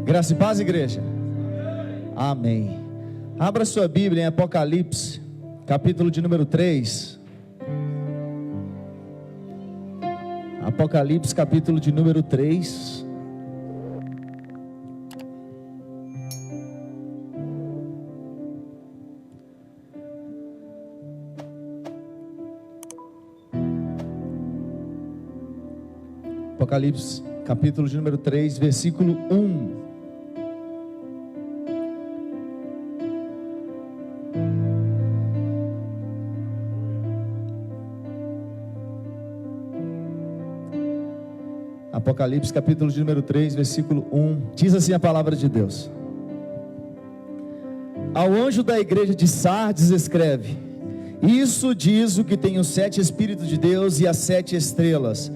Graça e paz, igreja. Amém. Abra sua Bíblia em Apocalipse, capítulo de número 3. Apocalipse, capítulo de número 3. Apocalipse, capítulo de número 3, versículo 1. Apocalipse, capítulo de número 3, versículo 1. Diz assim a palavra de Deus: Ao anjo da igreja de Sardes escreve: Isso diz o que tem os 7 Espíritos de Deus e as 7 estrelas.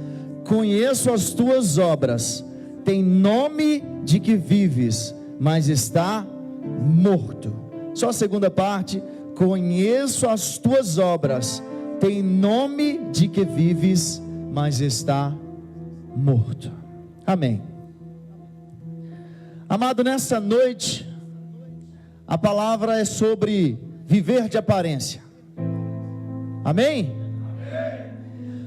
Conheço as tuas obras, tem nome de que vives, mas está morto. Só a segunda parte: conheço as tuas obras, tem nome de que vives, mas está morto. Amém. Amado, nessa noite a palavra é sobre viver de aparência. Amém?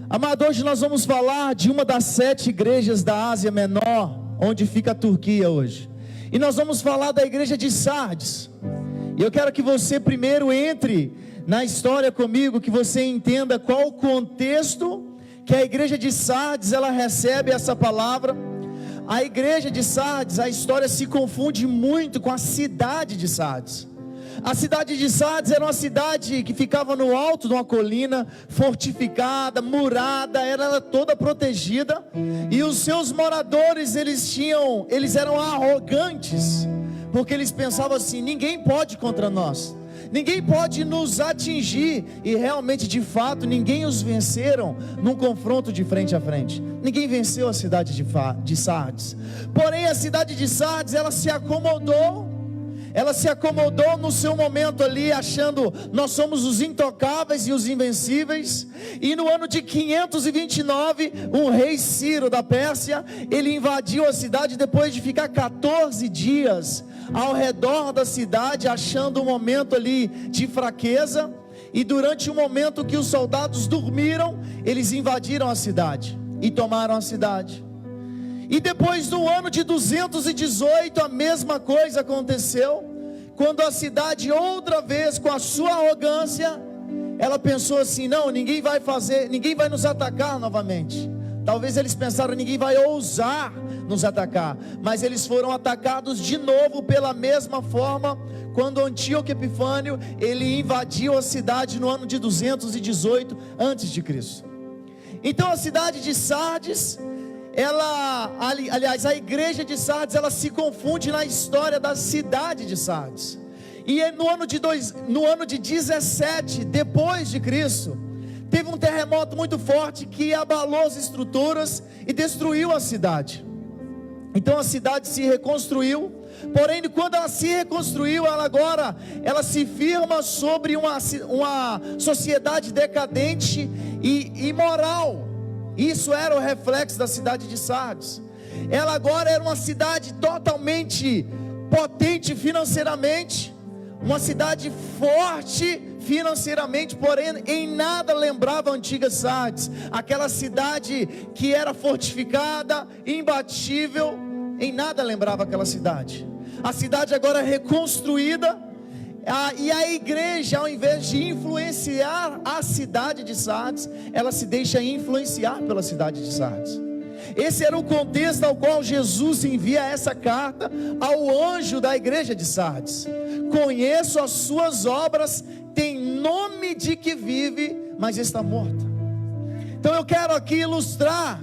Amado, hoje nós vamos falar de uma das 7 igrejas da Ásia Menor, onde fica a Turquia hoje. E nós vamos falar da igreja de Sardes. E eu quero que você primeiro entre na história comigo, que você entenda qual o contexto que a igreja de Sardes ela recebe essa palavra. A igreja de Sardes, a história se confunde muito com a cidade de Sardes. A cidade de Sardes era uma cidade que ficava no alto de uma colina, fortificada, murada, era toda protegida, e os seus moradores, eles eram arrogantes, porque eles pensavam assim: ninguém pode contra nós, ninguém pode nos atingir, e realmente, de fato, ninguém os venceram num confronto de frente a frente. Ninguém venceu a cidade de Sardes. Porém, a cidade de Sardes, ela se acomodou no seu momento ali, achando: nós somos os intocáveis e os invencíveis. E no ano de 529, o rei Ciro da Pérsia, ele invadiu a cidade depois de ficar 14 dias ao redor da cidade, achando um momento ali de fraqueza. E durante o momento que os soldados dormiram, eles invadiram a cidade e tomaram a cidade. E depois do ano de 218, a mesma coisa aconteceu, quando a cidade outra vez, com a sua arrogância, ela pensou assim: não, ninguém vai nos atacar novamente. Talvez eles pensaram: ninguém vai ousar nos atacar, mas eles foram atacados de novo pela mesma forma, quando Antíoco Epifânio, ele invadiu a cidade no ano de 218 a.C. Então a cidade de Sardes, aliás, a igreja de Sardes, ela se confunde na história da cidade de Sardes. E no ano de 17 depois de Cristo, teve um terremoto muito forte que abalou as estruturas e destruiu a cidade. Então a cidade se reconstruiu. Porém, quando ela se reconstruiu, ela se firma sobre uma sociedade decadente e imoral. Isso era o reflexo da cidade de Sardes. Ela agora era uma cidade totalmente potente financeiramente, uma cidade forte financeiramente, porém em nada lembrava a antiga Sardes, aquela cidade que era fortificada, imbatível. Em nada lembrava aquela cidade. A cidade agora é reconstruída, e a igreja, ao invés de influenciar a cidade de Sardes, ela se deixa influenciar pela cidade de Sardes. Esse era o contexto ao qual Jesus envia essa carta ao anjo da igreja de Sardes: conheço as suas obras, tem nome de que vive, mas está morta. Então eu quero aqui ilustrar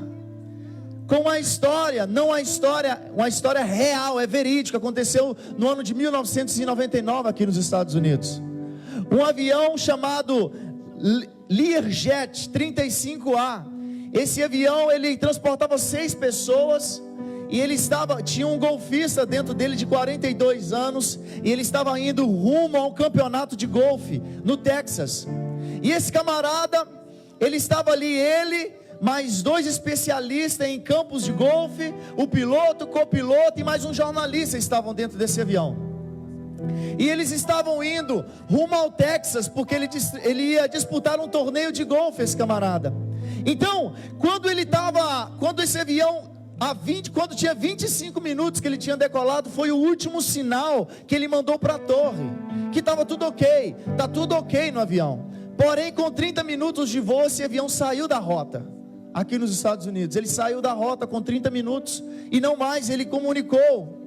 com uma história, uma história real, é verídica, aconteceu no ano de 1999 aqui nos Estados Unidos. Um avião chamado Learjet 35A, esse avião ele transportava 6 pessoas, e tinha um golfista dentro dele de 42 anos, e ele estava indo rumo a um campeonato de golfe no Texas. E esse camarada, ele estava ali, mais 2 especialistas em campos de golfe, o piloto, o copiloto e mais um jornalista estavam dentro desse avião. E eles estavam indo rumo ao Texas, porque ele ia disputar um torneio de golfe, esse camarada. Então, quando esse avião, quando tinha 25 minutos que ele tinha decolado, foi o último sinal que ele mandou para a torre, que estava tudo ok, está tudo ok no avião. Porém, com 30 minutos de voo, esse avião saiu da rota, aqui nos Estados Unidos. Ele saiu da rota com 30 minutos, e não mais, ele comunicou.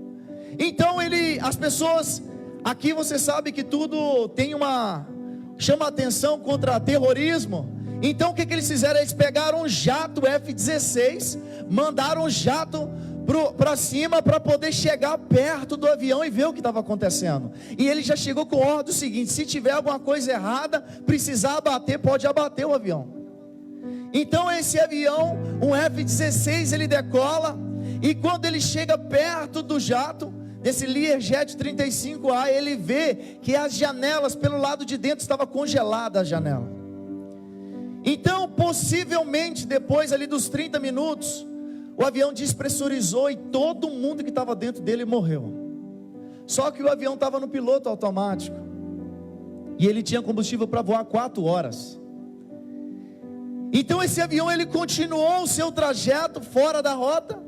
Então as pessoas, aqui você sabe que tudo chama atenção contra terrorismo. Então o que eles fizeram? Eles pegaram um jato F-16, mandaram um jato para cima para poder chegar perto do avião e ver o que estava acontecendo. E ele já chegou com ordem do seguinte: se tiver alguma coisa errada, precisar abater, pode abater o avião. Então esse avião, um F-16, ele decola, e quando ele chega perto do jato, desse Learjet 35A, ele vê que as janelas pelo lado de dentro estava congelada a janela. Então, possivelmente, depois ali dos 30 minutos, o avião despressurizou e todo mundo que estava dentro dele morreu. Só que o avião estava no piloto automático, e ele tinha combustível para voar 4 horas. Então esse avião, ele continuou o seu trajeto fora da rota,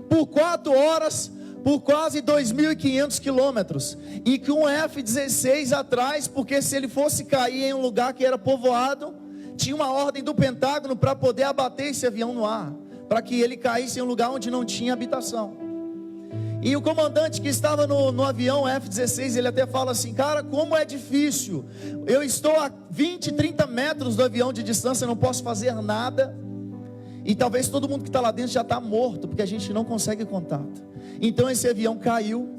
por 4 horas, por quase 2.500 quilômetros, e com um F-16 atrás, porque se ele fosse cair em um lugar que era povoado, tinha uma ordem do Pentágono para poder abater esse avião no ar, para que ele caísse em um lugar onde não tinha habitação. E o comandante que estava no avião F-16, ele até fala assim: cara, como é difícil, eu estou a 20, 30 metros do avião de distância, não posso fazer nada, e talvez todo mundo que está lá dentro já está morto, porque a gente não consegue contato. Então esse avião caiu,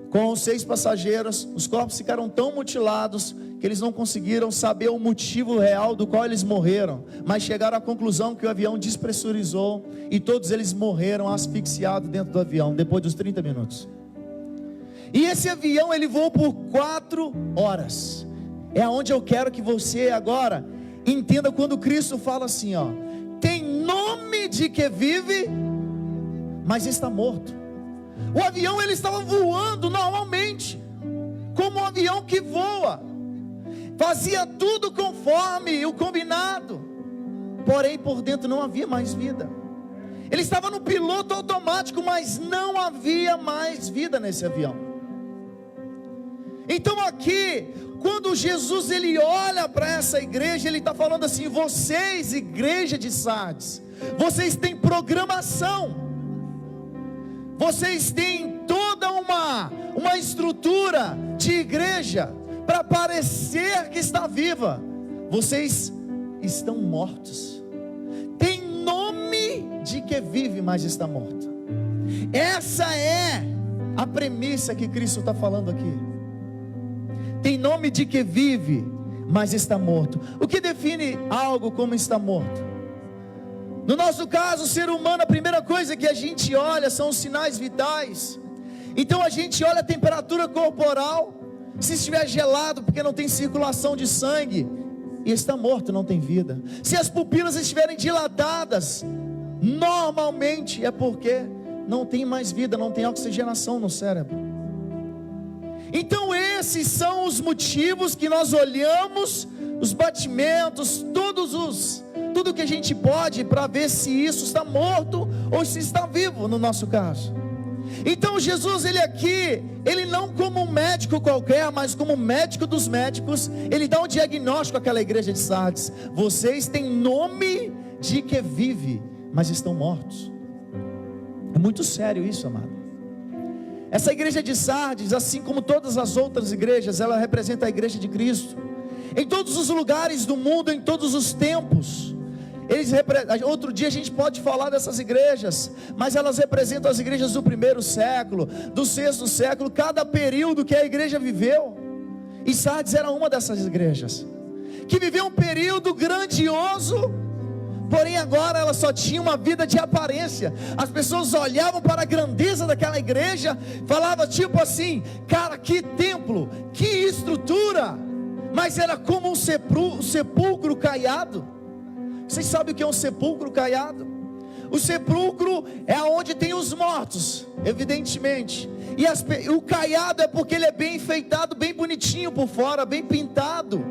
com os 6 passageiros, os corpos ficaram tão mutilados, que eles não conseguiram saber o motivo real do qual eles morreram, mas chegaram à conclusão que o avião despressurizou, e todos eles morreram asfixiados dentro do avião, depois dos 30 minutos. E esse avião, ele voou por 4 horas, é onde eu quero que você agora entenda, quando Cristo fala assim, ó: tem nome de que vive, mas está morto. O avião, ele estava voando normalmente, como um avião que voa, fazia tudo conforme o combinado, porém por dentro não havia mais vida. Ele estava no piloto automático, mas não havia mais vida nesse avião. Então aqui, quando Jesus ele olha para essa igreja, ele está falando assim: vocês, igreja de Sardes, vocês têm programação, vocês têm toda uma estrutura de igreja para parecer que está viva. Vocês estão mortos. Tem nome de que vive, mas está morto. Essa é a premissa que Cristo está falando aqui. Tem nome de que vive, mas está morto. O que define algo como está morto? No nosso caso, o ser humano, a primeira coisa que a gente olha são os sinais vitais. Então a gente olha a temperatura corporal, se estiver gelado, porque não tem circulação de sangue, e está morto, não tem vida. Se as pupilas estiverem dilatadas, normalmente é porque não tem mais vida, não tem oxigenação no cérebro. Então esses são os motivos que nós olhamos, os batimentos, tudo que a gente pode, para ver se isso está morto ou se está vivo no nosso caso. Então Jesus, ele aqui, ele não como um médico qualquer, mas como médico dos médicos, ele dá um diagnóstico àquela igreja de Sardes: vocês têm nome de que vive, mas estão mortos. É muito sério isso, amado. Essa igreja de Sardes, assim como todas as outras igrejas, ela representa a igreja de Cristo. Em todos os lugares do mundo, em todos os tempos, outro dia a gente pode falar dessas igrejas, mas elas representam as igrejas do 1º século, do 6º século, cada período que a igreja viveu. E Sardes era uma dessas igrejas, que viveu um período grandioso, porém agora ela só tinha uma vida de aparência. As pessoas olhavam para a grandeza daquela igreja, falavam tipo assim: cara, que templo, que estrutura, mas era como um sepulcro caiado, Vocês sabem o que é um sepulcro caiado? O sepulcro é onde tem os mortos, evidentemente. E o caiado é porque ele é bem enfeitado, bem bonitinho por fora, bem pintado.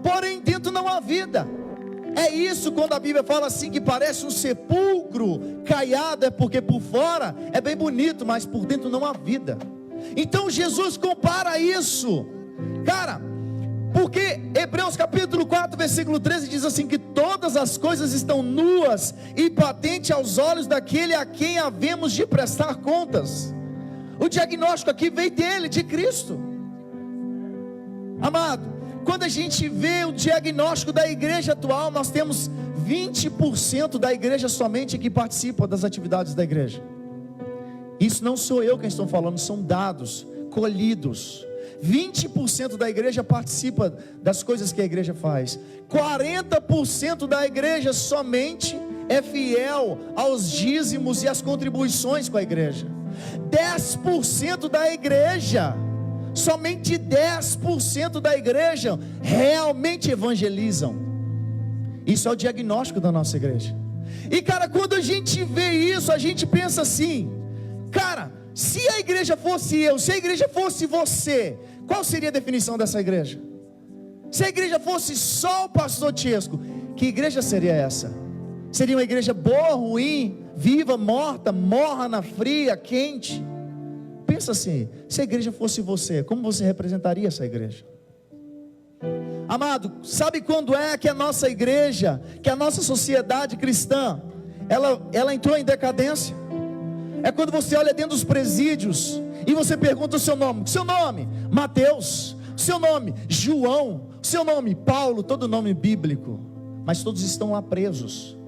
Porém dentro não há vida. É isso quando a Bíblia fala assim que parece um sepulcro caiado, é porque por fora é bem bonito, mas por dentro não há vida. Então Jesus compara isso, cara, porque Hebreus capítulo 4 versículo 13 diz assim, que todas as coisas estão nuas e patentes aos olhos daquele a quem havemos de prestar contas. O diagnóstico aqui veio dele, de Cristo. Amado, quando a gente vê o diagnóstico da igreja atual, nós temos 20% da igreja somente que participa das atividades da igreja. Isso não sou eu quem estou falando, são dados colhidos. 20% da igreja participa das coisas que a igreja faz. 40% da igreja somente é fiel aos dízimos e às contribuições com a igreja. 10% da igreja, somente 10% da igreja realmente evangelizam. Isso é o diagnóstico da nossa igreja. E cara, quando a gente vê isso, a gente pensa assim, cara, se a igreja fosse eu, se a igreja fosse você, qual seria a definição dessa igreja? Se a igreja fosse só o pastor Tiesco, que igreja seria essa? Seria uma igreja boa, ruim, viva, morta, morna, fria, quente? Pensa assim, se a igreja fosse você, como você representaria essa igreja? Amado, sabe quando é que a nossa igreja, que a nossa sociedade cristã, ela entrou em decadência? É quando você olha dentro dos presídios e você pergunta o seu nome, Mateus, seu nome, João, seu nome, Paulo, todo nome bíblico, mas todos estão lá presos.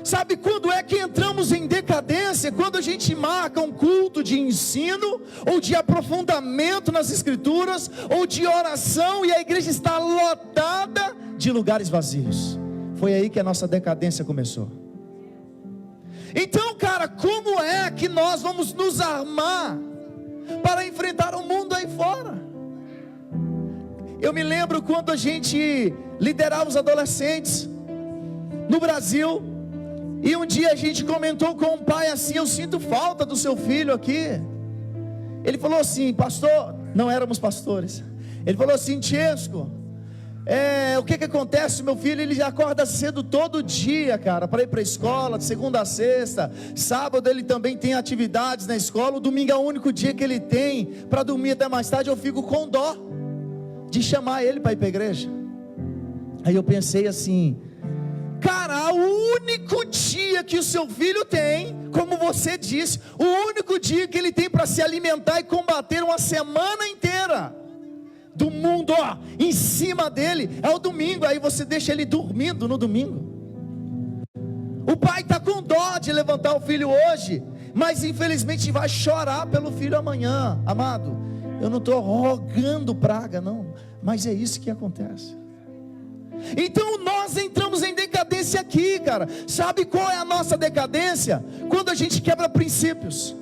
Sabe quando é que entramos em decadência? Quando a gente marca um culto de ensino, ou de aprofundamento nas escrituras, ou de oração, e a igreja está lotada de lugares vazios. Foi aí que a nossa decadência começou. Então, cara, como é que nós vamos nos armar para enfrentar o mundo aí fora? Eu me lembro quando a gente liderava os adolescentes no Brasil, e um dia a gente comentou com um pai assim, eu sinto falta do seu filho aqui. Ele falou assim, pastor, não éramos pastores, ele falou assim, Tiesco, o que acontece, meu filho, ele acorda cedo todo dia, cara, para ir para a escola, de segunda a sexta, sábado ele também tem atividades na escola, o domingo é o único dia que ele tem para dormir até mais tarde. Eu fico com dó de chamar ele para ir para a igreja. Aí eu pensei assim, cara, o único dia que o seu filho tem, como você disse, o único dia que ele tem para se alimentar e combater uma semana inteira do mundo, em cima dele, é o domingo. Aí você deixa ele dormindo no domingo. O pai está com dó de levantar o filho hoje, mas infelizmente vai chorar pelo filho amanhã. Amado, eu não estou rogando praga não, mas é isso que acontece. Então nós entramos em decadência aqui, cara. Sabe qual é a nossa decadência? Quando a gente quebra princípios.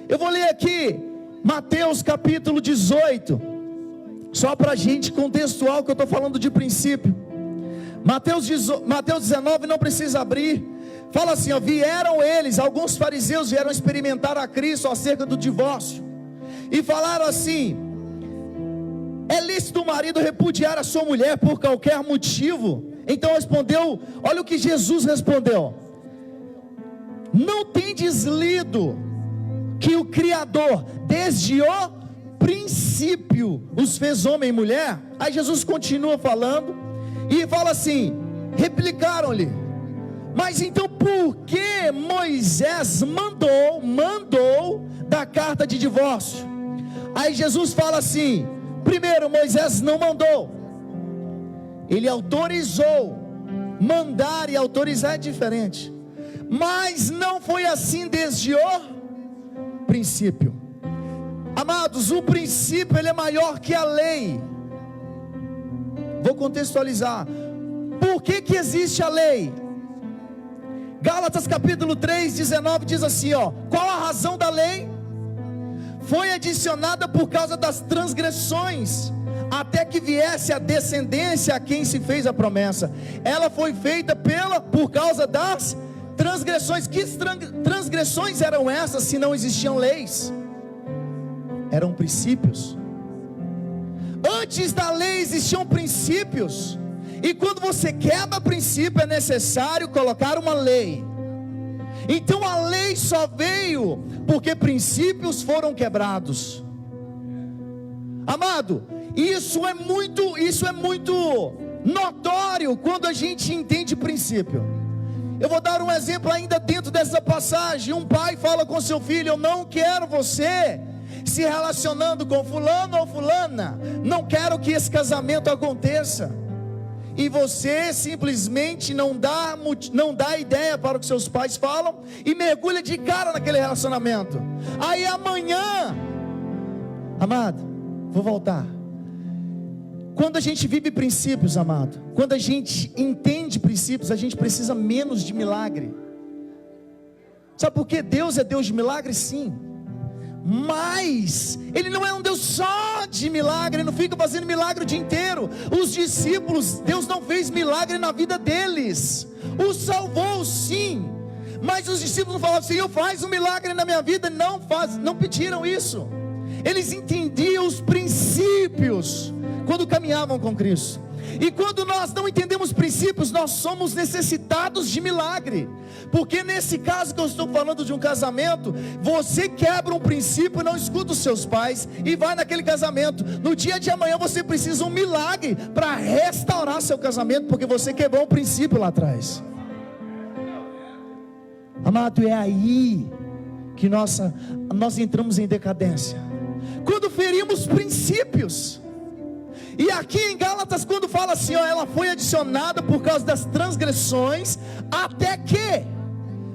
Eu vou ler aqui Mateus capítulo 18, só para a gente contextual, que eu estou falando de princípio. Mateus 19, não precisa abrir. Fala assim, vieram eles, alguns fariseus vieram experimentar a Cristo acerca do divórcio, e falaram assim, é lícito o marido repudiar a sua mulher por qualquer motivo? Então respondeu, olha o que Jesus respondeu, não tendes lido que o Criador desde o princípio os fez homem e mulher? Aí Jesus continua falando e fala assim, replicaram-lhe, mas então por que Moisés mandou da carta de divórcio? Aí Jesus fala assim, primeiro, Moisés não mandou, ele autorizou. Mandar e autorizar é diferente, mas não foi assim desde o princípio. Amados, o princípio ele é maior que a lei. Vou contextualizar. Por que existe a lei? Gálatas capítulo 3, 19 diz assim, qual a razão da lei? Foi adicionada por causa das transgressões. até que viesse a descendência a quem se fez a promessa. Ela foi feita por causa das transgressões. Que transgressões eram essas se não existiam leis? Eram princípios. Antes da lei existiam princípios, e quando você quebra princípio é necessário colocar uma lei. Então a lei só veio porque princípios foram quebrados. Amado, isso é muito notório quando a gente entende princípio. Eu vou dar um exemplo ainda dentro dessa passagem. Um pai fala com seu filho: eu não quero você se relacionando com fulano ou fulana, não quero que esse casamento aconteça. E você simplesmente não dá ideia para o que seus pais falam e mergulha de cara naquele relacionamento. Aí amanhã, amado, vou voltar. Quando a gente vive princípios, amado, quando a gente entende princípios, a gente precisa menos de milagre. Sabe por quê? Deus é Deus de milagre, sim, mas Ele não é um Deus só de milagre. Ele não fica fazendo milagre o dia inteiro. Os discípulos, Deus não fez milagre na vida deles. Os salvou, sim, mas os discípulos não falavam: Senhor, faz um milagre na minha vida. Não pediram isso. Eles entendiam os princípios quando caminhavam com Cristo. E quando nós não entendemos princípios, nós somos necessitados de milagre. Porque nesse caso que eu estou falando de um casamento, você quebra um princípio, não escuta os seus pais e vai naquele casamento. No dia de amanhã você precisa de um milagre para restaurar seu casamento, porque você quebrou um princípio lá atrás. Amado, é aí que nós entramos em decadência, quando ferimos princípios. E aqui em Gálatas, quando fala assim, ela foi adicionada por causa das transgressões, até que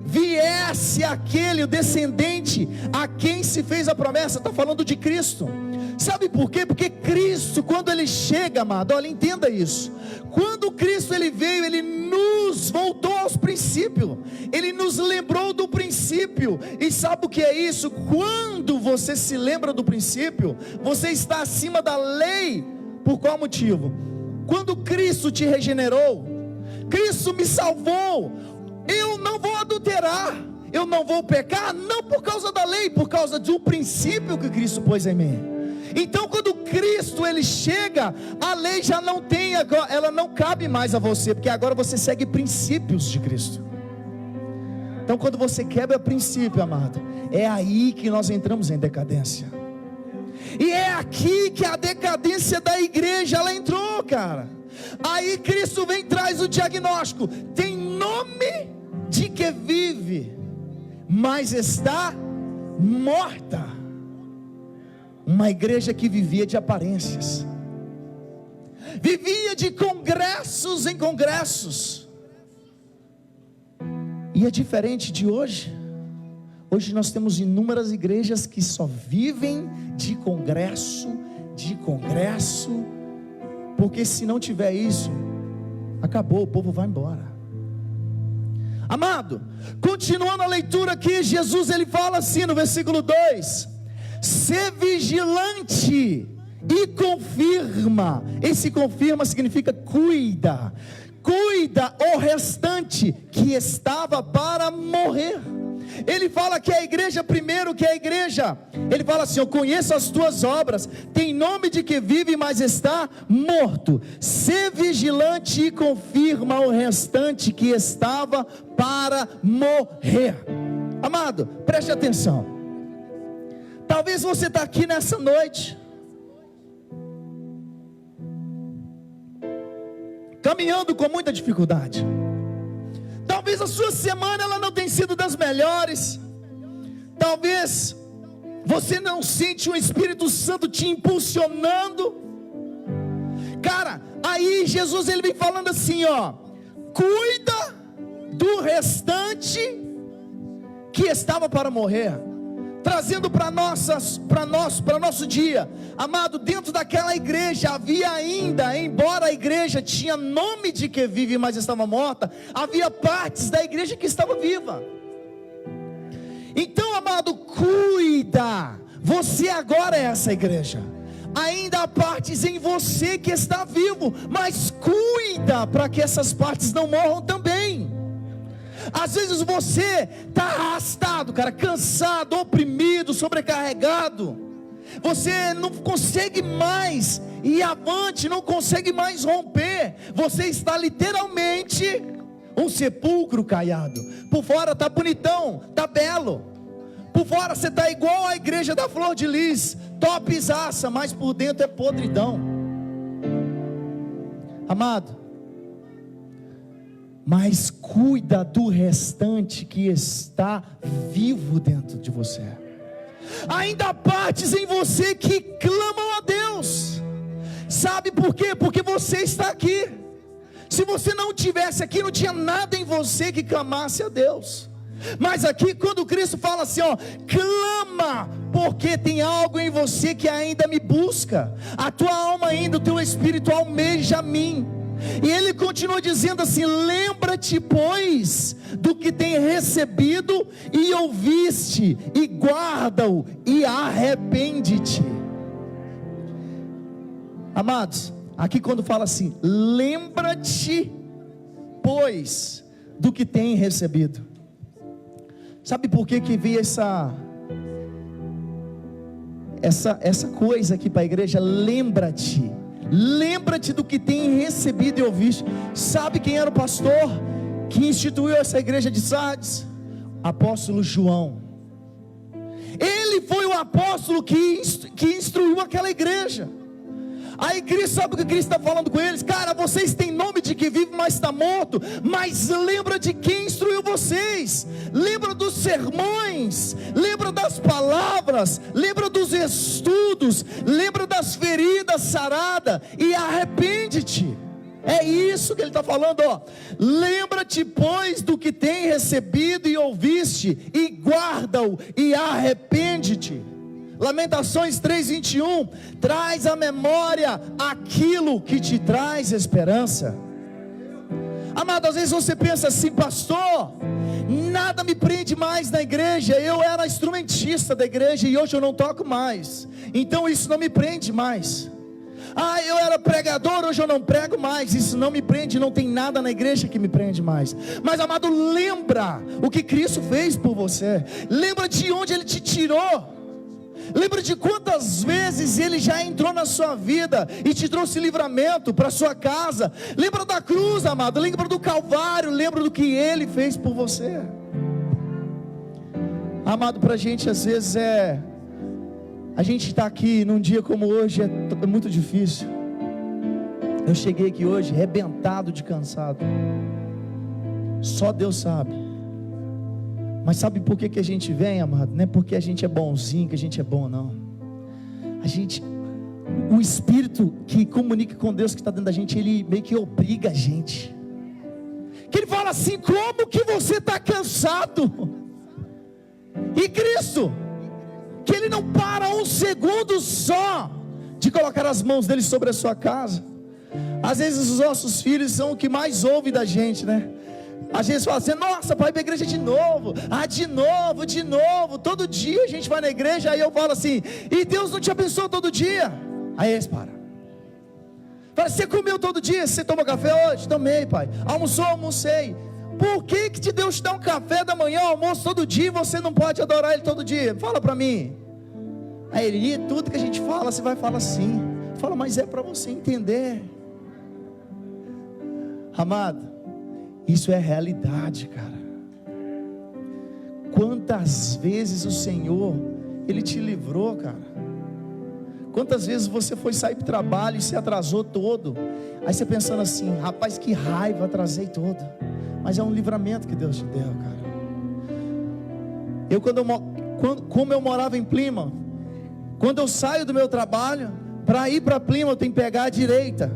viesse aquele, o descendente, a quem se fez a promessa. Está falando de Cristo. Sabe por quê? Porque Cristo, quando Ele chega, amado, olha, entenda isso. Quando Cristo Ele veio, Ele nos voltou aos princípios. Ele nos lembrou do princípio. E sabe o que é isso? Quando você se lembra do princípio, você está acima da lei. Por qual motivo? Quando Cristo te regenerou, Cristo me salvou, eu não vou adulterar, eu não vou pecar, não por causa da lei, por causa de um princípio que Cristo pôs em mim. Então quando Cristo Ele chega, a lei já não tem, ela não cabe mais a você, porque agora você segue princípios de Cristo. Então quando você quebra princípio, amado, é aí que nós entramos em decadência. E é aqui que a decadência da igreja, ela entrou, cara. Aí Cristo vem e traz o diagnóstico: tem nome de que vive, mas está morta. Uma igreja que vivia de aparências, vivia de congressos em congressos. E é diferente de hoje. Hoje nós temos inúmeras igrejas que só vivem de congresso, porque se não tiver isso, acabou, o povo vai embora. Amado, continuando a leitura aqui, Jesus Ele fala assim no versículo 2: ser vigilante e confirma. Esse confirma significa cuida o restante que estava para morrer. Ele fala que a igreja, primeiro que a igreja, ele fala assim: eu conheço as tuas obras, tem nome de que vive, mas está morto. Ser vigilante e confirma o restante que estava para morrer. Amado, preste atenção. Talvez você está aqui nessa noite, caminhando com muita dificuldade. Talvez a sua semana ela não tenha sido das melhores. Talvez você não sente o Espírito Santo te impulsionando. Cara, aí Jesus ele vem falando assim, cuida do restante que estava para morrer. Trazendo para nosso dia, amado, dentro daquela igreja havia ainda, embora a igreja tinha nome de que vive, mas estava morta, havia partes da igreja que estava viva. Então, amado, cuida. Você agora é essa igreja. ainda há partes em você que está vivo, mas cuida para que essas partes não morram também. Às vezes você está arrastado, cara, cansado, oprimido, sobrecarregado. Você não consegue mais ir avante, não consegue mais romper. Você está literalmente um sepulcro caiado. Por fora está bonitão, está belo. Por fora você está igual a igreja da Flor de Lis, topzaça, mas por dentro é podridão. Amado, mas cuida do restante que está vivo dentro de você. Ainda há partes em você que clamam a Deus. Sabe por quê? Porque você está aqui. Se você não tivesse aqui, não tinha nada em você que clamasse a Deus. Mas aqui, quando Cristo fala assim, ó, clama, porque tem algo em você que ainda me busca. A tua alma ainda, o teu espírito almeja a mim. E ele continua dizendo assim: lembra-te, pois, do que tem recebido e ouviste, e guarda-o, e arrepende-te. Amados, aqui quando fala assim, lembra-te, pois, do que tem recebido. Sabe por que veio essa coisa aqui para a igreja? Lembra-te do que tem recebido e ouviste. Sabe quem era o pastor que instituiu essa igreja de Sardes? Apóstolo João. Ele foi o apóstolo que instruiu aquela igreja. Aí Cristo, sabe o que Cristo está falando com eles? Cara, vocês têm nome de que vive, mas está morto. Mas lembra de quem instruiu vocês. Lembra dos sermões. Lembra das palavras. Lembra dos estudos. Lembra das feridas saradas. E arrepende-te. É isso que ele está falando, ó. Lembra-te, pois, do que tem recebido e ouviste, e guarda-o, e arrepende-te. Lamentações 3:21, traz à memória aquilo que te traz esperança. Amado, às vezes você pensa assim: pastor, nada me prende mais na igreja. Eu era instrumentista da igreja e hoje eu não toco mais, então isso não me prende mais. Eu era pregador, hoje eu não prego mais, isso não me prende. Não tem nada na igreja que me prende mais. Mas amado, lembra o que Cristo fez por você. Lembra de onde Ele te tirou. Lembra de quantas vezes Ele já entrou na sua vida e te trouxe livramento para sua casa. Lembra da cruz, amado. Lembra do Calvário. Lembra do que Ele fez por você. Amado, para a gente às vezes a gente está aqui num dia como hoje é muito difícil. Eu cheguei aqui hoje arrebentado de cansado. Só Deus sabe. Mas sabe por que a gente vem, amado? Não é porque a gente é bonzinho, que a gente é bom, não. O Espírito que comunica com Deus que está dentro da gente, ele meio que obriga a gente. Que ele fala assim: como que você está cansado? E Cristo, que Ele não para um segundo só de colocar as mãos dele sobre a sua casa. Às vezes os nossos filhos são o que mais ouvem da gente, né? Às vezes fala assim: nossa, pai, para a igreja de novo. De novo. Todo dia a gente vai na igreja. Aí eu falo assim: e Deus não te abençoou todo dia? Aí eles param. Fala: você comeu todo dia? Você tomou café hoje? Tomei, pai. Almoçou? Almocei. Por que Deus te dá um café da manhã, almoço todo dia, e você não pode adorar Ele todo dia? Fala para mim. Aí ele: tudo que a gente fala, você vai falar assim. Fala: mas é para você entender. Amado, isso é realidade, cara. Quantas vezes o Senhor, Ele te livrou, cara. Quantas vezes você foi sair para o trabalho e se atrasou todo. Aí você pensando assim: rapaz, que raiva, atrasei todo. Mas é um livramento que Deus te deu, cara. Como eu morava em Plymouth, quando eu saio do meu trabalho, para ir para Plymouth eu tenho que pegar a direita.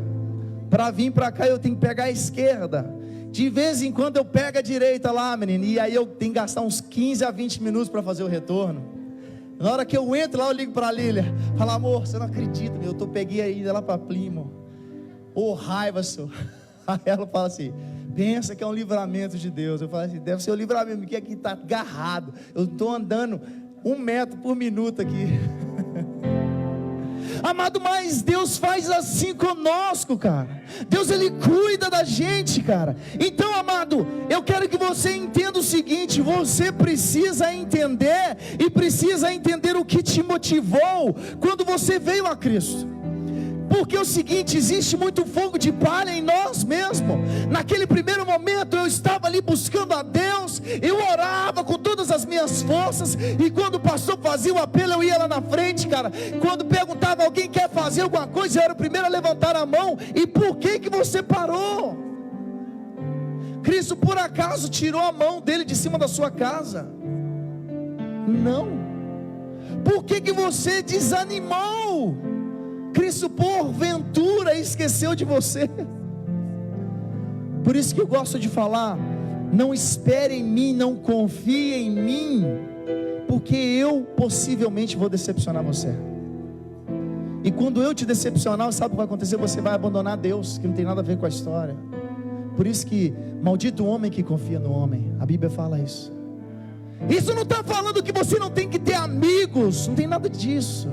Para vir para cá eu tenho que pegar a esquerda. De vez em quando eu pego a direita lá, menino, e aí eu tenho que gastar uns 15 a 20 minutos para fazer o retorno. Na hora que eu entro lá, eu ligo para a Lília, falo: amor, você não acredita, peguei a ida lá para Plymouth. Raiva, senhor. Aí ela fala assim: pensa que é um livramento de Deus. Eu falo assim: deve ser o livramento, porque aqui está agarrado. Eu estou andando 1 metro por minuto aqui. Amado, mas Deus faz assim conosco, cara. Deus, Ele cuida da gente, cara. Então, amado, eu quero que você entenda o seguinte: você precisa entender, e precisa entender o que te motivou quando você veio a Cristo. Porque é o seguinte, existe muito fogo de palha em nós mesmos. Naquele primeiro momento eu estava ali buscando a Deus, eu orava com todas as minhas forças, e quando o pastor fazia o apelo, eu ia lá na frente, cara. Quando perguntava alguém quer fazer alguma coisa, eu era o primeiro a levantar a mão. E por que você parou? Cristo por acaso tirou a mão dele de cima da sua casa? Não. Por que você desanimou? Cristo porventura esqueceu de você? Por isso que eu gosto de falar: não espere em mim, não confie em mim, porque eu possivelmente vou decepcionar você. E quando eu te decepcionar, sabe o que vai acontecer? Você vai abandonar Deus, que não tem nada a ver com a história. Por isso que maldito o homem que confia no homem. A Bíblia fala isso. Isso não está falando que você não tem que ter amigos, não tem nada disso.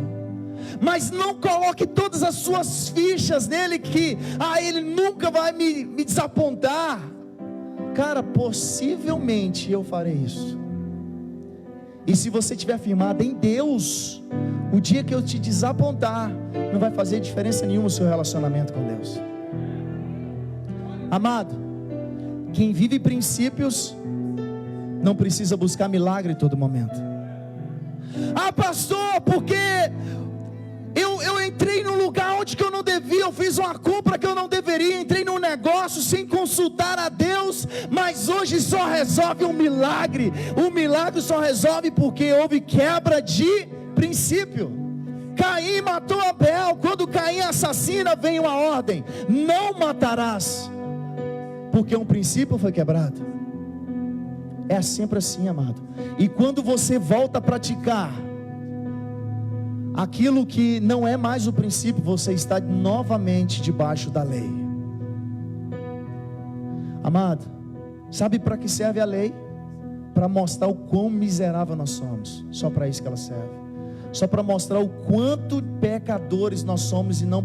Mas não coloque todas as suas fichas nele, que ele nunca vai me desapontar. Cara, possivelmente eu farei isso. E se você estiver firmado em Deus, o dia que eu te desapontar, não vai fazer diferença nenhuma o seu relacionamento com Deus. Amado, quem vive princípios não precisa buscar milagre em todo momento. Pastor, porque eu entrei num lugar onde que eu não devia, eu fiz uma compra que eu não deveria, entrei num negócio sem consultar a Deus, mas hoje só resolve um milagre. O milagre só resolve porque houve quebra de princípio. Caim matou Abel. Quando Caim assassina, vem uma ordem: não matarás, porque um princípio foi quebrado. É sempre assim, amado. E quando você volta a praticar aquilo que não é mais o princípio, você está novamente debaixo da lei. Amado, sabe para que serve a lei? Para mostrar o quão miserável nós somos. Só para isso que ela serve. Só para mostrar o quanto pecadores nós somos e não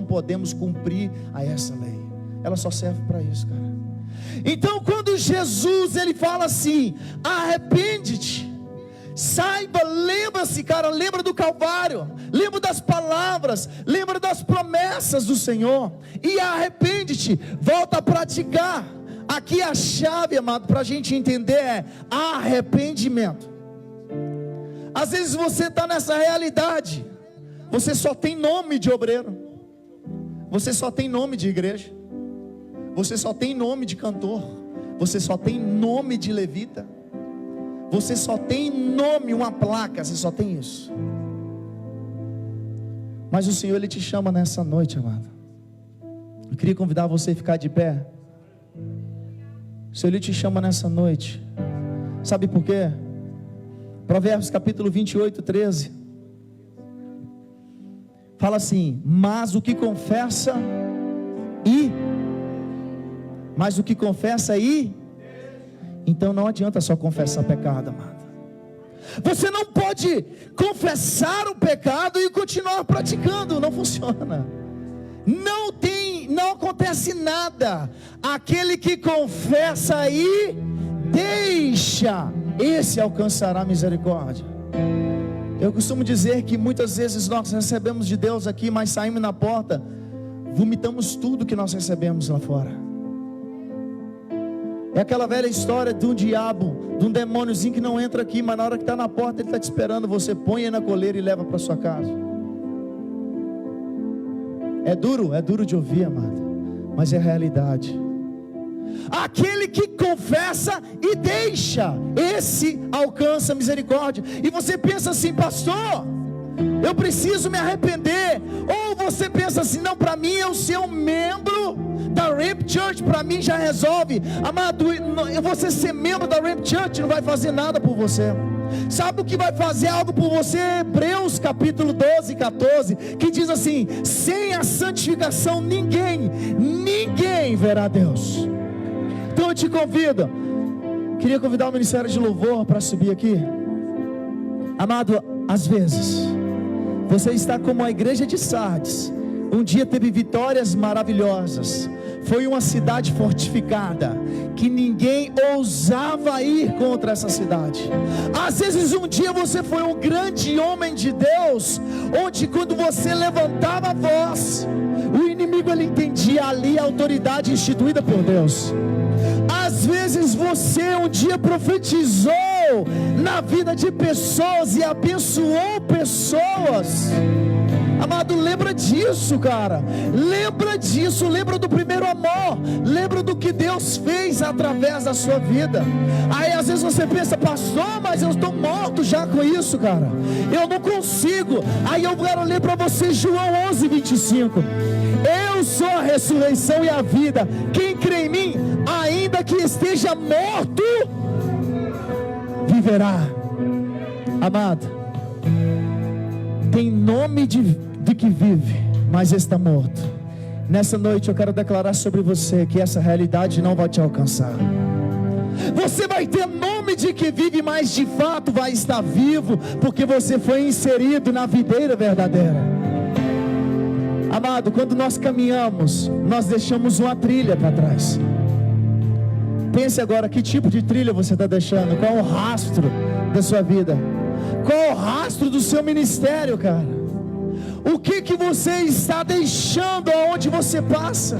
podemos cumprir a essa lei. Ela só serve para isso, cara. Então quando Jesus ele fala assim: arrepende-te, saiba, lembra-se, cara, lembra do Calvário, lembra das palavras, lembra das promessas do Senhor, e arrepende-te, volta a praticar. Aqui a chave, amado, para a gente entender é arrependimento. Às vezes você está nessa realidade, você só tem nome de obreiro, você só tem nome de igreja, você só tem nome de cantor, você só tem nome de levita, você só tem nome, uma placa, você só tem isso. Mas o Senhor ele te chama nessa noite, amado. Eu queria convidar você a ficar de pé. O Senhor ele te chama nessa noite. Sabe por quê? Provérbios capítulo 28, 13 fala assim: mas o que confessa então não adianta só confessar pecado, amado. Você não pode confessar o pecado e continuar praticando, não funciona. Não acontece nada. Aquele que confessa e deixa, esse alcançará misericórdia. Eu costumo dizer que muitas vezes nós recebemos de Deus aqui, mas saímos na porta, vomitamos tudo que nós recebemos lá fora. É aquela velha história de um diabo, de um demôniozinho que não entra aqui, mas na hora que está na porta ele está te esperando. Você põe ele na coleira e leva para sua casa. É duro de ouvir, amado, mas é a realidade. Aquele que confessa e deixa, esse alcança misericórdia. E você pensa assim: pastor, eu preciso me arrepender. Ou você pensa assim: não, para mim eu ser um membro da Ramp Church, para mim já resolve. Amado, você ser membro da Ramp Church não vai fazer nada por você. Sabe o que vai fazer algo por você? Hebreus capítulo 12, 14, que diz assim: sem a santificação ninguém verá Deus. Então eu te convido, queria convidar o Ministério de Louvor para subir aqui. Amado, às vezes Você está como a igreja de Sardes. Um dia teve vitórias maravilhosas. Foi uma cidade fortificada, que ninguém ousava ir contra essa cidade. Às vezes um dia você foi um grande homem de Deus, onde quando você levantava a voz, o inimigo ele entendia ali a autoridade instituída por Deus. Às vezes você um dia profetizou na vida de pessoas e abençoou pessoas. Amado, lembra disso, cara. Lembra disso, lembra do primeiro amor. Lembra do que Deus fez através da sua vida. Aí às vezes você pensa, pastor, mas eu estou morto já com isso, cara. Eu não consigo. Aí eu quero ler para você João 11:25. Eu sou a ressurreição e a vida. Quem crê em mim, ainda que esteja morto, viverá. Amado, tem nome de que vive, mas está morto. Nessa noite eu quero declarar sobre você que essa realidade não vai te alcançar. Você vai ter nome de que vive, mas de fato vai estar vivo, porque você foi inserido na videira verdadeira. Amado, quando nós caminhamos, nós deixamos uma trilha para trás. Pense agora, que tipo de trilha você está deixando? Qual é o rastro da sua vida? Qual é o rastro do seu ministério, cara? O que você está deixando aonde você passa?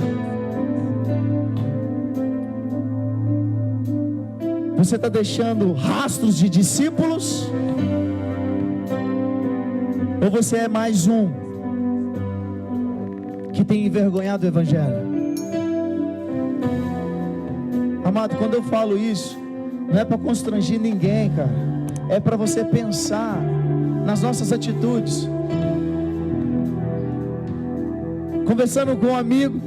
Você está deixando rastros de discípulos? Ou você é mais um que tem envergonhado o Evangelho? Amado, quando eu falo isso, não é para constranger ninguém, cara. É para você pensar nas nossas atitudes. Conversando com um amigo,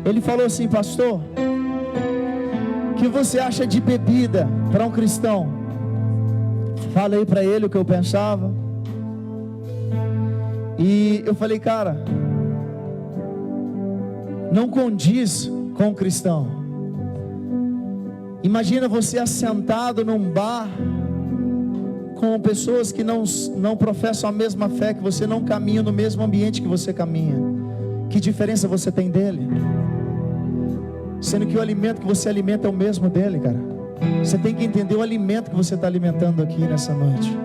ele falou assim: pastor, o que você acha de bebida para um cristão? Falei para ele o que eu pensava. E eu falei, cara, não condiz com o cristão. Imagina você assentado num bar com pessoas que não professam a mesma fé que você, não caminham no mesmo ambiente que você caminha. Que diferença você tem dele? Sendo que o alimento que você alimenta é o mesmo dele, cara. Você tem que entender o alimento que você está alimentando aqui nessa noite.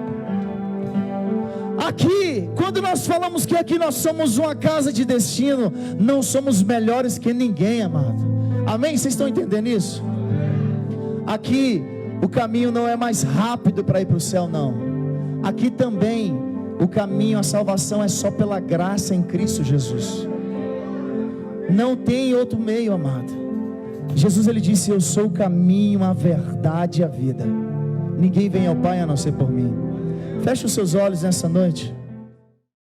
Aqui, quando nós falamos que aqui nós somos uma casa de destino, não somos melhores que ninguém, amado. Amém? Vocês estão entendendo isso? Aqui o caminho não é mais rápido para ir para o céu, não. Aqui também o caminho, a salvação é só pela graça em Cristo Jesus. Não tem outro meio, amado. Jesus, ele disse: eu sou o caminho, a verdade e a vida. Ninguém vem ao Pai a não ser por mim. Feche os seus olhos nessa noite.